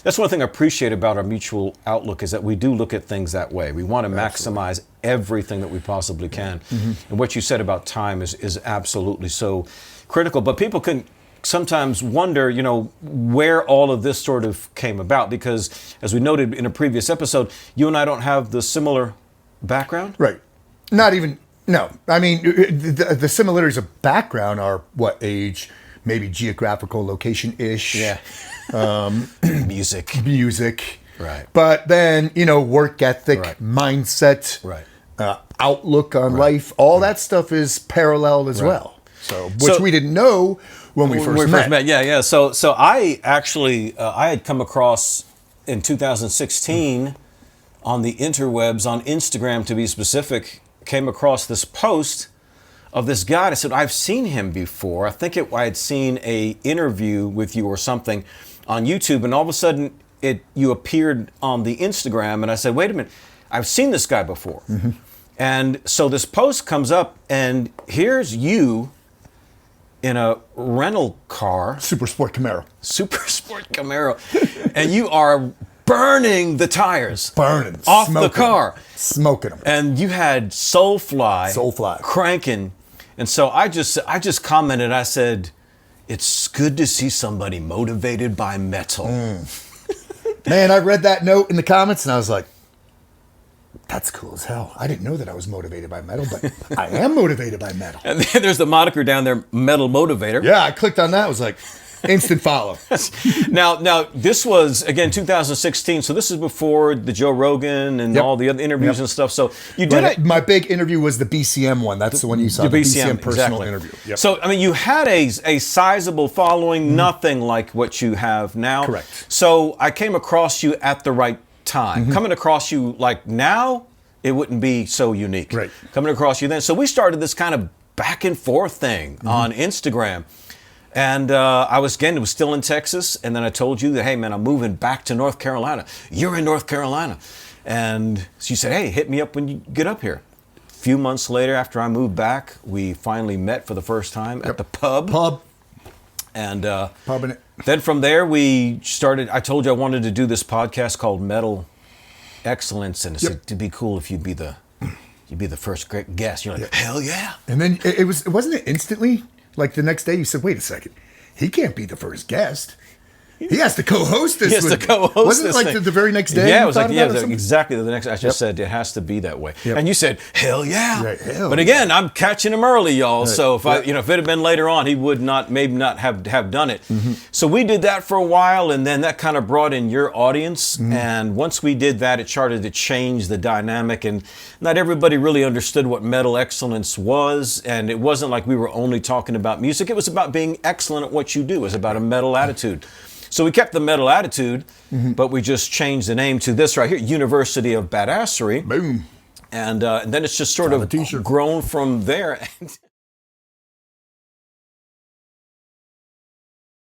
that's one thing I appreciate about our mutual outlook is that we do look at things that way. We want to maximize everything that we possibly can. And what you said about time is absolutely so critical. But people can sometimes wonder, where all of this sort of came about, because as we noted in a previous episode, you and I don't have the similar background. Right. Not even, no. I mean, the similarities of background are what age, maybe geographical location-ish. Yeah. Music. Right. But then, work ethic, Right. mindset, Right. Outlook on life, all that stuff is parallel as well. Which we didn't know when we first met. Yeah. So I actually, I had come across in 2016 on the interwebs, on Instagram to be specific, came across this post of this guy. I said, I've seen him before. I think I had seen a interview with you or something on YouTube, and all of a sudden you appeared on the Instagram, and I said, wait a minute, I've seen this guy before. And so this post comes up, and here's you in a rental car. Super Sport Camaro. And you are burning the tires. Burning. Off smoking the car. Smoking them. And you had Soulfly. Cranking. And so I just commented, I said, it's good to see somebody motivated by metal. Man, I read that note in the comments and I was like, that's cool as hell. I didn't know that I was motivated by metal, but I am motivated by metal. And then there's the moniker down there, Metal Motivator. Yeah, I clicked on that. I was like, instant follow. Now, this was, again, 2016, so this is before the Joe Rogan and all the other interviews and stuff. So you did it. My big interview was the BCM one. That's the one you saw, the BCM personal interview. Yep. So, I mean, you had a sizable following, nothing like what you have now. Correct. So I came across you at the right time. Coming across you like now, it wouldn't be so unique. Right. Coming across you then. So we started this kind of back and forth thing on Instagram. And it was still in Texas. And then I told you that, hey, man, I'm moving back to North Carolina. You're in North Carolina. And so you said, hey, hit me up when you get up here. A few months later, after I moved back, we finally met for the first time at the pub. And then from there, we started. I told you I wanted to do this podcast called Metal Excellence. And I said, it'd be cool if you'd be the first great guest. You're like, hell yeah. And then wasn't it instantly? Like the next day, you said, wait a second. He can't be the first guest. He has to co-host this. He has to co-host Wasn't it like the very next day? Yeah, it was like, exactly the next. I just said it has to be that way. And you said, hell yeah. Right, hell but again, I'm catching him early, y'all. Right. So if if it had been later on, he would maybe not have done it. So we did that for a while, and then that kind of brought in your audience. And once we did that, it started to change the dynamic, and not everybody really understood what Metal Excellence was. And it wasn't like we were only talking about music. It was about being excellent at what you do. It was about a metal attitude. So we kept the metal attitude, but we just changed the name to this right here, University of Badassery. Boom. And then it's just sort of grown from there.